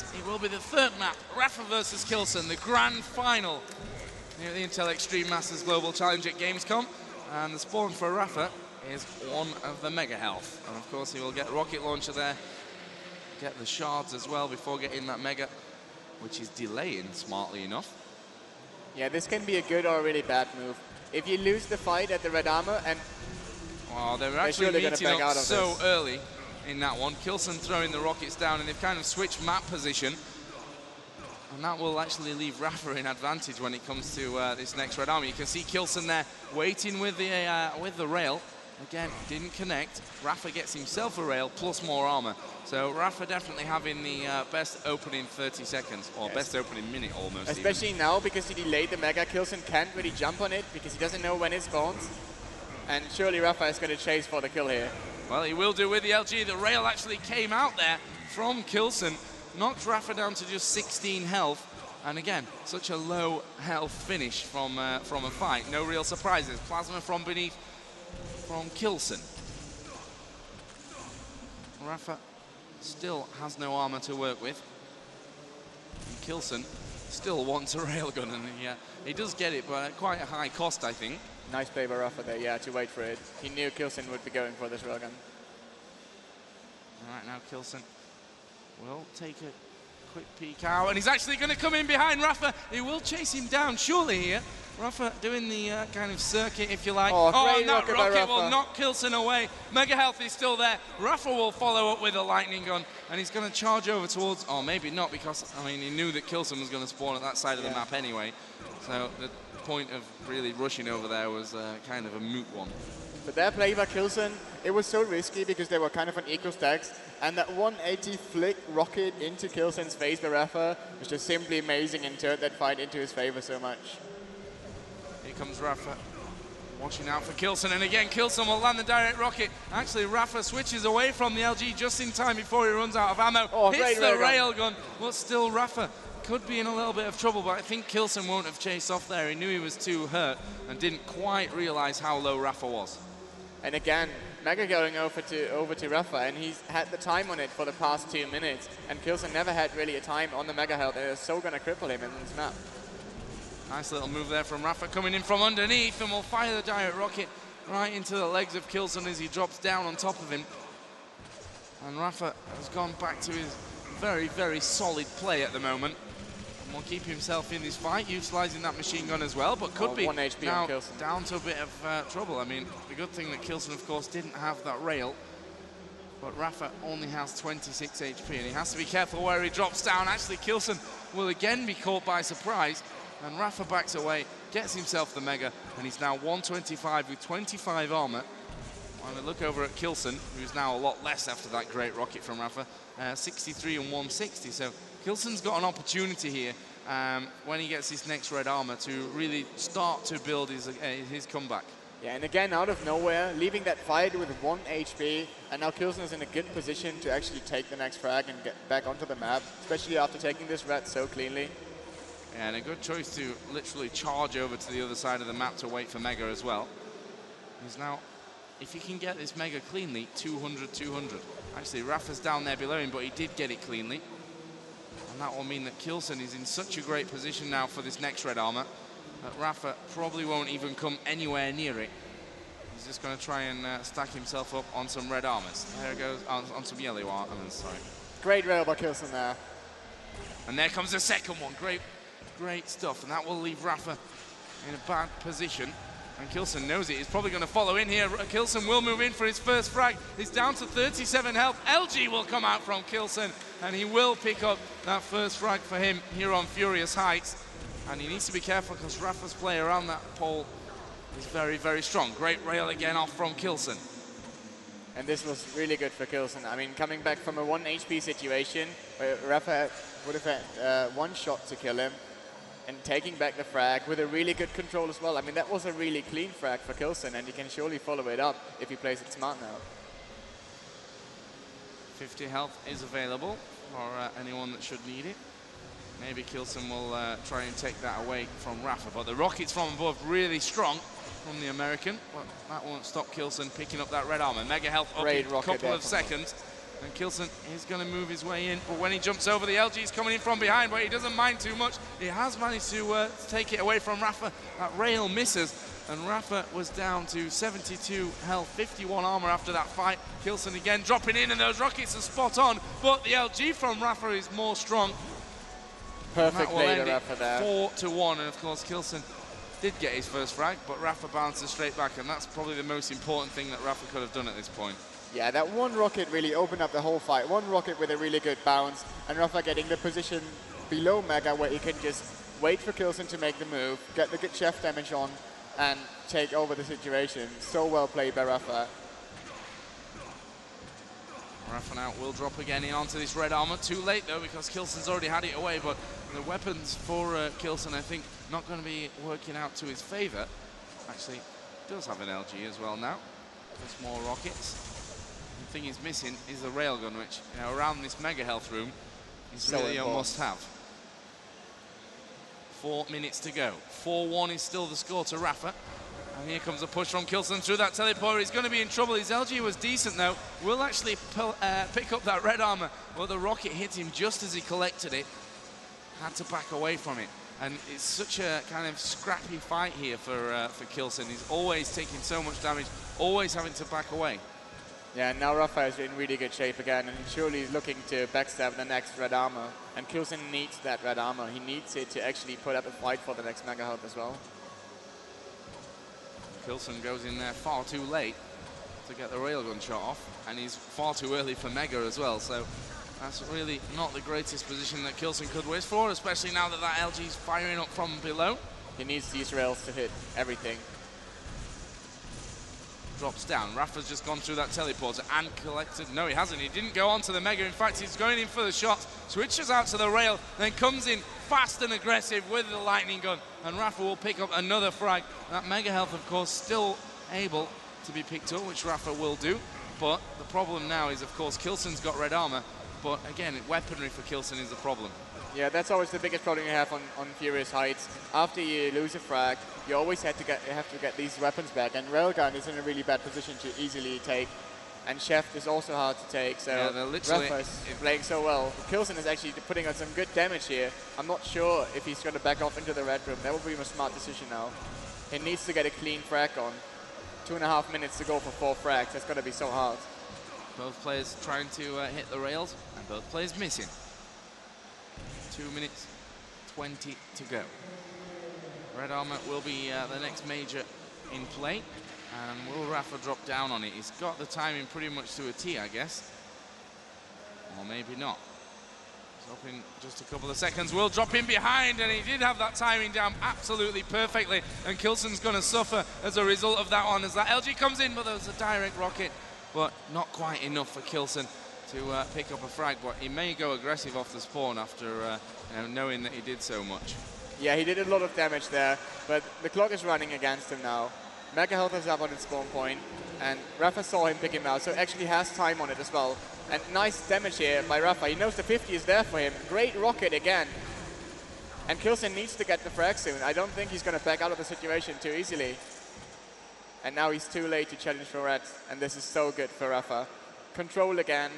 seconds. It will be the third map. Rapha versus k1llsen, the grand final here at the Intel Extreme Masters Global Challenge at Gamescom. And the spawn for Rapha is one of the Mega Health. And of course, he will get a rocket launcher there, get the shards as well before getting that Mega, which is delaying smartly enough. Yeah, this can be a good or a really bad move. If you lose the fight at the red armor and... Well, they were actually meeting up so early in that one. k1llsen throwing the rockets down, and they've kind of switched map position. And that will actually leave Rapha in advantage when it comes to this next red armor. You can see k1llsen there waiting with the rail. Again, didn't connect. Rapha gets himself a rail plus more armor. So Rapha definitely having the best opening 30 seconds, or best opening minute almost. Especially even now, because he delayed the Mega, k1llsen can't really jump on it because he doesn't know when it spawns. And surely Rapha is going to chase for the kill here. Well, he will do with the LG. The rail actually came out there from k1llsen, knocked Rapha down to just 16 health. And again, such a low health finish from a fight. No real surprises. Plasma from beneath from k1llsen. Rapha still has no armor to work with. And k1llsen still wants a railgun, and he does get it, but at quite a high cost, I think. Nice play by Rapha there, yeah, to wait for it. He knew k1llsen would be going for this railgun. All right, now k1llsen will take a quick peek out, and he's actually going to come in behind Rapha. He will chase him down, surely here. Rapha doing the kind of circuit, if you like. Oh, and that rocket will knock k1llsen away. Mega Health is still there. Rapha will follow up with a lightning gun, and he's going to charge over towards, or maybe not, because, I mean, he knew that k1llsen was going to spawn at that side of the map anyway. So the point of really rushing over there was kind of a moot one. But that play by k1llsen, it was so risky because they were kind of on equal stacks, and that 180 flick rocket into k1llsen's face by Rapha was just simply amazing and turned that fight into his favor so much. Here comes Rapha, watching out for k1llsen, and again k1llsen will land the direct rocket. Actually, Rapha switches away from the LG just in time before he runs out of ammo. Hits the railgun, but still Rapha could be in a little bit of trouble, but I think k1llsen won't have chased off there. He knew he was too hurt and didn't quite realize how low Rapha was. And again, Mega going over to Rapha, and he's had the time on it for the past 2 minutes, and k1llsen never had really a time on the Mega Health, and it's so going to cripple him in this map. Nice little move there from Rapha, coming in from underneath, and will fire the direct rocket right into the legs of k1llsen as he drops down on top of him. And Rapha has gone back to his very, very solid play at the moment. And will keep himself in this fight, utilising that machine gun as well, but could be 1 HP now on k1llsen. Down to a bit of trouble. I mean, the good thing that k1llsen, of course, didn't have that rail, but Rapha only has 26 HP, and he has to be careful where he drops down. Actually, k1llsen will again be caught by surprise, and Rapha backs away, gets himself the Mega, and he's now 125 with 25 armor. When we look over at k1llsen, who's now a lot less after that great rocket from Rapha, 63 and 160. So k1llsen's got an opportunity here when he gets his next red armor to really start to build his comeback. Yeah, and again, out of nowhere, leaving that fight with 1 HP, and now k1llsen is in a good position to actually take the next frag and get back onto the map, especially after taking this red so cleanly. Yeah, and a good choice to literally charge over to the other side of the map to wait for Mega as well. He's now, if he can get this Mega cleanly, 200, 200. Actually, Rapha's down there below him, but he did get it cleanly. And that will mean that k1llsen is in such a great position now for this next red armor that Rapha probably won't even come anywhere near it. He's just going to try and stack himself up on some red armors. There it goes, on some yellow armors, sorry. Great rail by k1llsen there. And there comes the second one. Great stuff. And that will leave Rapha in a bad position. And k1llsen knows it. He's probably going to follow in here. k1llsen will move in for his first frag. He's down to 37 health. LG will come out from k1llsen, and he will pick up that first frag for him here on Furious Heights. And he needs to be careful because Rapha's play around that pole is very, very strong. Great rail again off from k1llsen. And this was really good for k1llsen. I mean, coming back from a 1 HP situation where Rapha would have had 1 shot to kill him, and taking back the frag with a really good control as well. I mean, that was a really clean frag for k1llsen, and he can surely follow it up if he plays it smart now. 50 health is available for anyone that should need it. Maybe k1llsen will try and take that away from Rapha, but the rockets from above really strong from the American, but that won't stop k1llsen picking up that red armor. Mega health up in a couple of seconds. And k1llsen is going to move his way in, but when he jumps over, the LG is coming in from behind, but he doesn't mind too much. He has managed to take it away from Rapha. That rail misses, and Rapha was down to 72 health, 51 armor after that fight. k1llsen again dropping in, and those rockets are spot on, but the LG from Rapha is more strong. Perfect play to Rapha there. 4-1, and of course k1llsen did get his first frag, but Rapha bounces straight back, and that's probably the most important thing that Rapha could have done at this point. Yeah, that one rocket really opened up the whole fight. One rocket with a really good bounce, and Rapha getting the position below Mega where he can just wait for k1llsen to make the move, get the good chef damage on, and take over the situation. So well played by Rapha. Rapha now will drop again in onto this red armor. Too late though, because k1llsen's already had it away, but the weapons for k1llsen, I think, not going to be working out to his favor. Actually, does have an LG as well now. Just more rockets. The thing he's missing is the railgun, which, you know, around this mega health room is so really a must-have. 4 minutes to go. 4-1 is still the score to Rapha. And here comes a push from k1llsen through that teleporter. He's going to be in trouble. His LG was decent, though. Will actually pick up that red armor. Well, the rocket hit him just as he collected it. Had to back away from it. And it's such a kind of scrappy fight here for k1llsen. He's always taking so much damage, always having to back away. Yeah, now Rapha is in really good shape again, and surely he's looking to backstab the next red armor. And k1llsen needs that red armor. He needs it to actually put up a fight for the next mega health as well. k1llsen goes in there far too late to get the railgun shot off, and he's far too early for Mega as well, so that's really not the greatest position that k1llsen could wish for, especially now that that LG is firing up from below. He needs these rails to hit everything. Drops down. Rapha's just gone through that teleporter and collected. No, he hasn't. He didn't go on to the Mega. In fact, he's going in for the shots, switches out to the rail, then comes in fast and aggressive with the lightning gun, and Rapha will pick up another frag. That Mega health, of course, still able to be picked up, which Rapha will do, but the problem now is, of course, k1llsen's got red armor, but again, weaponry for k1llsen is the problem. Yeah, that's always the biggest problem you have on Furious Heights. After you lose a frag, you always have to get these weapons back, and Railgun is in a really bad position to easily take, and Chef is also hard to take, so yeah, Rapha is playing so well. k1llsen is actually putting on some good damage here. I'm not sure if he's going to back off into the red room. That would be a smart decision now. He needs to get a clean frag on. 2.5 minutes to go for 4 frags. That's going to be so hard. Both players trying to hit the rails, and both players missing. 2 minutes 20 to go. Red armor will be the next major in play, and will Rapha drop down on it? He's got the timing pretty much to a T, I guess, or maybe not. Dropping just a couple of seconds, will drop in behind, and he did have that timing down absolutely perfectly, and k1llsen's going to suffer as a result of that one, as that LG comes in, but there was a direct rocket, but not quite enough for k1llsen to pick up a frag, but he may go aggressive off the spawn after you know, knowing that he did so much. Yeah, he did a lot of damage there, but the clock is running against him now. Mega health is up on its spawn point, and Rapha saw him pick him out, so actually has time on it as well. And nice damage here by Rapha. He knows the 50 is there for him. Great rocket again. And k1llsen needs to get the frag soon. I don't think he's going to back out of the situation too easily. And now he's too late to challenge for red, and this is so good for Rapha. Control again.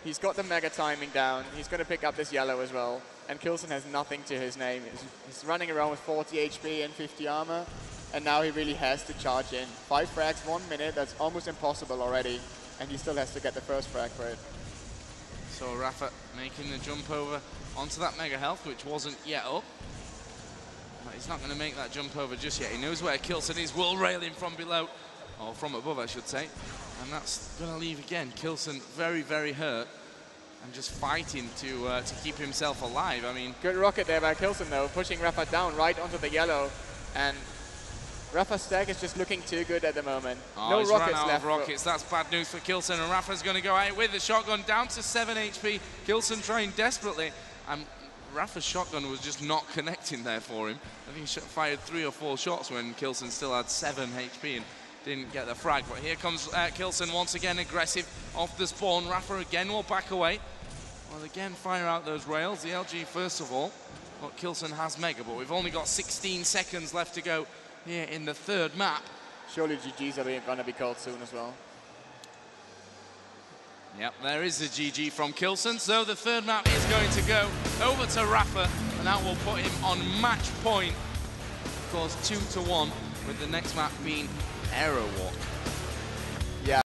He's got the Mega timing down. He's going to pick up this yellow as well. And k1llsen has nothing to his name. He's running around with 40 HP and 50 armor. And now he really has to charge in. 5 frags, 1 minute. That's almost impossible already. And he still has to get the first frag for it. So Rapha making the jump over onto that Mega health, which wasn't yet up. But he's not going to make that jump over just yet. He knows where k1llsen is. Will rail him from below, or from above, I should say. And that's going to leave again. k1llsen very, very hurt, and just fighting to keep himself alive. I mean, good rocket there by k1llsen though, pushing Rapha down right onto the yellow, and Rapha's stack is just looking too good at the moment. Oh, no he's rockets run out left. Of rockets. That's bad news for k1llsen, and Rapha's going to go out with the shotgun down to 7 HP. k1llsen trying desperately, and Rapha's shotgun was just not connecting there for him. I think he fired 3 or 4 shots when k1llsen still had 7 HP and didn't get the frag. But here comes k1llsen once again, aggressive off the spawn. Rapha again will back away. Well, again, fire out those rails. The LG first of all. But k1llsen has Mega, but we've only got 16 seconds left to go here in the 3rd map. Surely GG's are going to be called soon as well. Yep, there is a GG from k1llsen. So the third map is going to go over to Rapha, and that will put him on match point. Of course, 2-1, with the next map being Aero Walk.